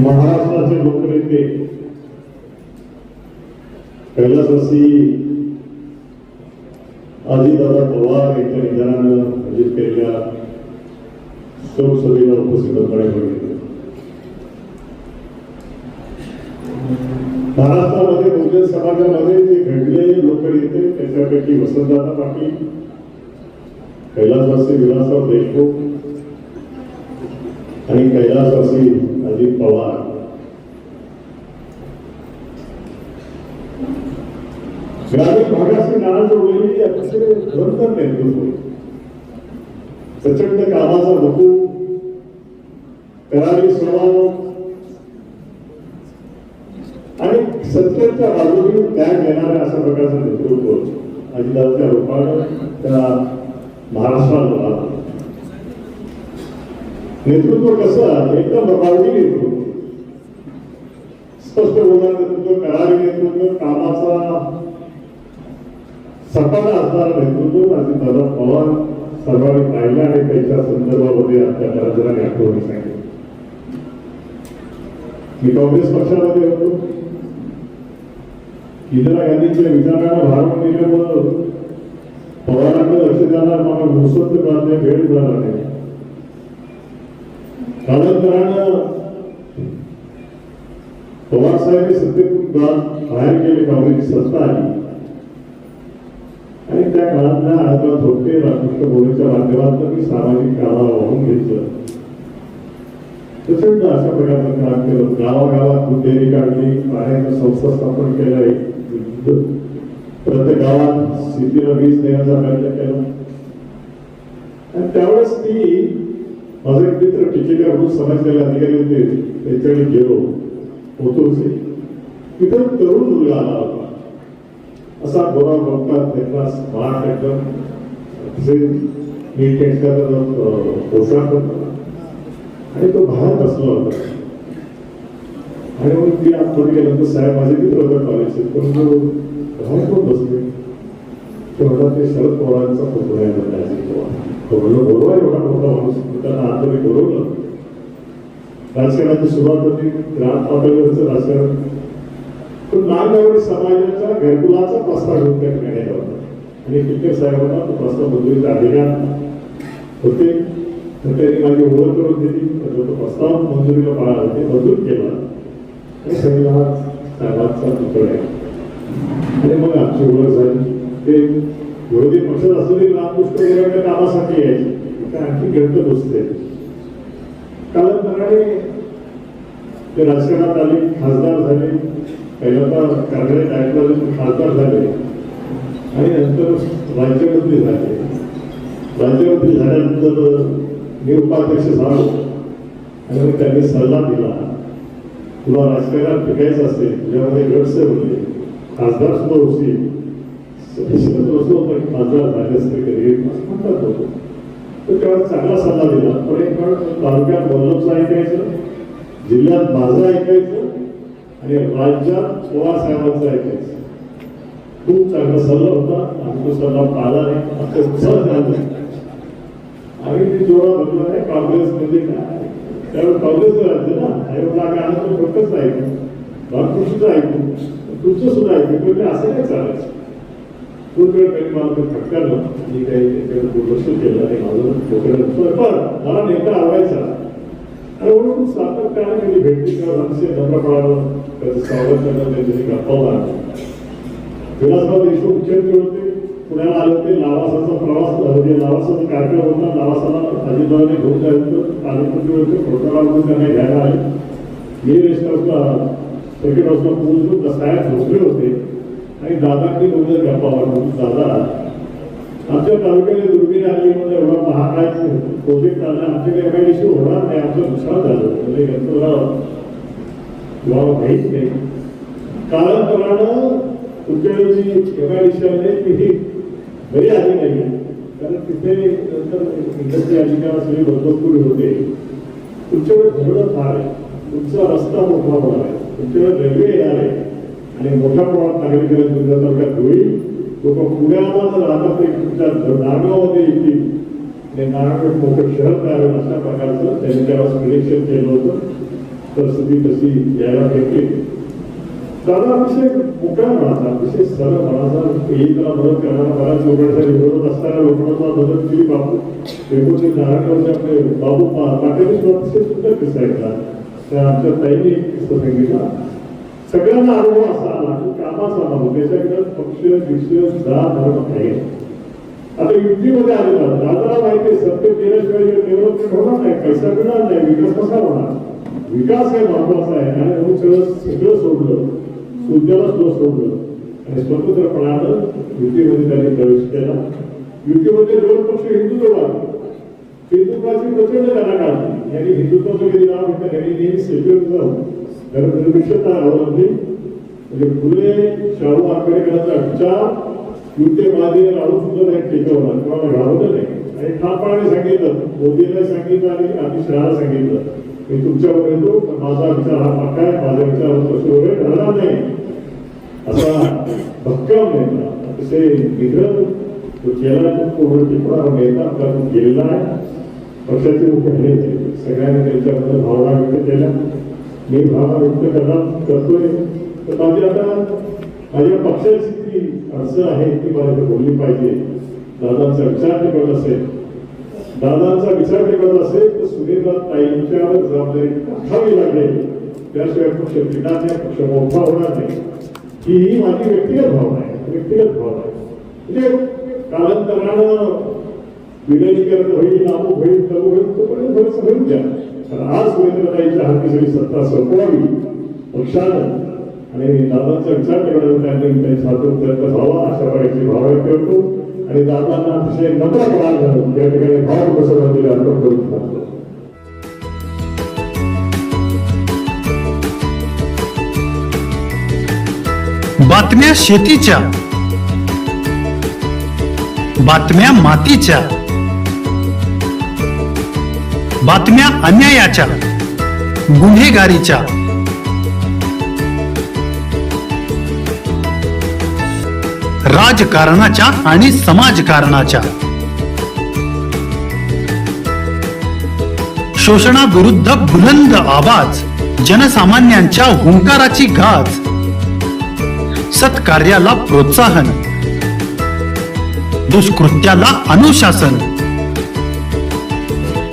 महाराष्ट्राचे लोकनेते कैलासवासी अजितदादा पवार यांच्या निधनानं आयोजित केलेल्या शोकसभेला उपस्थित असणारे महाराष्ट्रामध्ये बहुजन समाजामध्ये जे घडले लोकनेते त्याच्यापैकी वसंतदादा पाटील, कैलासवासी विलासराव देशमुख आणि कैलासवासी अजित पवार ग्रामीण भागाशी नाळ जोडलेली अतिशय निरंतर नेतृत्व, प्रचंड कामाचा वकू, करारी स्वभाव आणि सत्तेच्या बाजूने त्याग घेणाऱ्या अशा प्रकारचं नेतृत्व अजितदादांच्या रूपानं त्या महाराष्ट्राला नेतृत्व कसं एकदम प्रभावी नेतृत्व, स्पष्ट बोलणारं नेतृत्व, करारी नेतृत्व, कामाचा सपाटा असणारं नेतृत्व अजितदादा पवार सर्वांनी पाहिलं आणि त्याच्या संदर्भामध्ये आपल्या बऱ्याच आठवणी सांगितलं. मी काँग्रेस पक्षामध्ये होतो. इंदिरा गांधींच्या विचारांना भारून दिल्यामुळं पवारांकडे लक्ष द्यायला मला मुसद्द करणे वेळ मिळाला नाही. कालांतरानं पवार साहेब सत्तेतून बाहेर गेले, काँग्रेसची सत्ता आली आणि त्या काळातल्या आजोबा थोडके रामकृष्ण गोरेच्या माध्यमातून मी सामाजिक कामाला वाहून घेतलं. प्रचंड अशा प्रकारचं काम केलं. गावागावात दुधेरी काढली, पाण्याचं संस्था स्थापन केलंय, प्रत्येक गावात शेतीला वीज देण्याचा प्रयत्न केला. आणि त्यावेळेस ती माझा एक मित्र टिकेकर म्हणून समाजसेवा अधिकारी होते, त्यांच्याकडे गेलो होतो. तिथे तरुण मुलगा आला होता, असा गोरा बघतात, त्यांना स्मार्ट एकदम नीट पोशाख होता आणि तो बाहेर बसला होता. आणि मग ती आतमध्ये गेल्यानंतर साहेब माझे मित्र होता कॉलेजचे, पण तो बाहेर कोण बसले, ते म्हणतात ते शरद पवारांचा फोटो आहे म्हणून बरोबर एवढा मोठा माणूस त्यांना आतमध्ये बोलवलं. राजकारणाची सुरुवात होती, ग्राम पातळीवरचं राजकारण, पण नागनागरी समाजाच्या घरकुलाचा प्रस्ताव घेऊन त्या ठिकाणी आला होता आणि टिकेकर साहेबांना तो प्रस्ताव मंजुरीचा अधिकार होते. तर त्यांनी माझी ओळख करून दिली, तो प्रस्ताव मंजुरीला पाळला होते, मंजूर केला आणि संविधानात साहेबांचा पुतळा आहे. आणि मग आमची ओळख झाली. ते विरोधी पक्षात असलेले रामकृष्ण गोरेच्या कामासाठी यायचे, आणखी गणपत असते. कालांतराने ते राजकारणात आले, खासदार झाले, पहिल्यांदा काँग्रेस ऐकलं खासदार झाले आणि नंतर राज्यमंत्री झाले. राज्यमंत्री झाल्यानंतर मी उपाध्यक्ष झालो आणि मग त्यांनी सल्ला दिला, तुला राजकारणात टिकायचं असेल, तुझ्यामध्ये गट्स होते, खासदार सुद्धा होती, खासदार झाले असते कधी असं म्हणतात होतो. तर तेव्हा चांगला सल्ला दिला. पण एक तालुक्यात वल्लभचं ऐकायचं, जिल्ह्यात माझं ऐकायचं आणि राज्यात पवार साहेबांचं ऐकायचं. खूप चांगला सल्ला होता. आम्ही तो सल्ला पाळला नाही, असं उत्साह झाला. आम्ही ती जोडा बदला नाही. काँग्रेसमध्ये काय त्यावेळेस काँग्रेसचं राज्य ना, आयोगला आम्ही आलं तर फक्तच ऐकू, रामकृष्णचं ऐकू, तुमचं सुद्धा ऐकू, म्हणजे असं नाही चालायचं. खूप वेळ काही मला ते फटकारलं, मी काही त्याच्याकडे दुर्लक्ष केलं आणि माझं डोक्याला पण मला नेता आवडायचा. आणि म्हणून सातत्याने कधी भेटली किंवा अतिशय नम्रपणानं त्याचं स्वागत करणं, त्यांच्याशी गप्पा मारणं. विलासराव देशमुख मुख्यमंत्री होते, पुण्याला आले होते. लावासाचा प्रवास म्हणजे लावासाचा कार्यक्रम होता. लावासाला अजितदादांनी घेऊन जायचं, पालकमंत्री होते, फोटोग्राफ त्यांना घ्यायला आले. हे रेस्ट हाऊसला क्रिकेट हाऊसला पोहोचून दसऱ्यात झोपले होते आणि दादांनी दोघं गप्पा मारून, दादा आमच्या तालुक्याने दुर्बीण आली म्हणजे एवढा महाकाय प्रोजेक्ट आला, आमच्याकडे काही इश्यू होणार नाही, आमचं नुकसान झालं म्हणजे गणपतराव तुम्हाला माहीत नाही. कालांतरानं तुमच्याकडे एमआयडीसी आली ती बरी आली नाही, कारण तिथे नंतर इंडस्ट्री आली का सगळी बंदोबस्ती होते. तुमच्याकडे धरणं फार आहे, तुमचा रस्ता मोठा होणार आहे, तुमच्याकडे रेल्वे येणार आहे आणि मोठ्या प्रमाणात नागरिकांना तुमच्या तालुक्यात होईल. लोक पुण्याला जर राहतात ते तुमच्या नारगावमध्ये येतील आणि नारायण मोठं शहर तयार होईल, अशा प्रकारचं त्यांनी त्यावेळेस निरीक्षण केलं होतं. परिस्थिती तशी यायला भेटली. दादा अतिशय मोकळ्या मनाचा, अतिशय सरळ मनाचा, एकला मदत करणारा, बऱ्याच लोकांच्या विरोधात असताना लोकांना मदत केली. बापू वेगवेगळे नारायणगावचे आपले बाबू पाटील अतिशय सुंदर किस्सा ऐकला. त्या आमच्या ताईने एक किस्सा सांगितला. सगळ्यांना अनुभव असा आला की कामाचा अनुभव, त्याच्याकडे पक्ष विषय जात धर्म आहे. आता युतीमध्ये आलेला दादाला माहिती आहे सत्य केल्याशिवाय डेव्हलपमेंट होणार नाही, पैसा मिळणार नाही, विकास कसा होणार. विकास हे महत्वाचा आहे. आणि म्हणून सगळं सोडलं, सुद्याला सुद्धा सोडलं आणि स्वतंत्रपणानं युतीमध्ये त्यांनी प्रवेश केला. युतीमध्ये दोन पक्ष हिंदुत्ववाद, हिंदुत्वाची प्रचंड त्यांना काढली. यांनी हिंदुत्वाचं कधी नाव घेतलं, त्यांनी नेहमी सेक्युलरिझम धर्मनिरपेक्षता अवलंबली. म्हणजे फुले शाहू आंबेडकरांचा विचार युतीमध्ये राहून सुद्धा नाही टिकवला, कोणाला घालवलं नाही. आणि ठामपणाने सांगितलं, मोदींना सांगितलं आणि अमित शहाला सांगितलं, मी तुमच्यावर येतो पण माझा विचार हा पक्का आहे, माझ्या विचारावर कसं वगैरे घडणार नाही असा भक्कम नेता, अतिशय निग्रह तो केला. तो टिकवणारा नेता आपला तो गेलेला आहे. पक्षाचे मुख्य नेते सगळ्यांनी त्यांच्याबद्दल भावना व्यक्त केल्या. मी भावना व्यक्त करतोय. तर माझी आता माझ्या पक्षाची ती अडचण आहे ती मला बोलली पाहिजे. दादांचा विचार टिकवत असेल, दादांचा विचार टिकवत असेल तर सुनील ताईंच्यावर जबाबदारी टाकावी लागेल. त्याशिवाय पक्ष टिकणार नाही, पक्ष मोठा होणार नाही. ही माझी व्यक्तिगत भावना आहे, व्यक्तिगत भावना आहे. म्हणजे कालांतरानं विलगीकरण होईल, नामू होईल, तरू होईल, तोपर्यंत थोडंसं होईल द्या. कारण आज सुरेंद्रताईच्या हाती सगळी सत्ता सोपवावी पक्षानं आणि दादांचा विचार टिकवण्याचा त्यांनी स्वातंत्र्य व्हावा अशा प्रकारची भावना व्यक्त करतो. आणि दादांना अतिशय नम्रपणा घालून या ठिकाणी भावप्रसादाला अर्पण करून टाकतो. बातम्या शेतीच्या, बातम्या मातीच्या, बातम्या अन्यायाच्या, गुन्हेगारीच्या, राजकारणाच्या आणि समाजकारणाच्या, शोषणाविरुद्ध बुलंद आवाज, जनसामान्यांच्या हुंकाराची गाज, सत्कार्याला प्रोत्साहन, दुष्कृत्याला अनुशासन,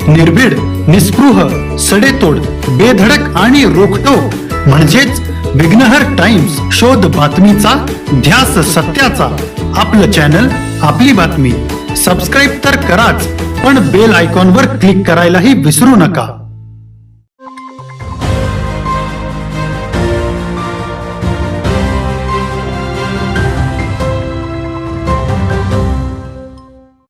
निर्भीड, निस्पृह, सडेतोड, बेधडक आणि रोखठोक म्हणजेच विघ्नहर टाइम्स. शोध बातमीचा, ध्यास सत्याचा. आपलं चॅनल, आपली बातमी. सबस्क्राईब तर कराच, पण बेल आयकॉनवर क्लिक करायलाही विसरू नका.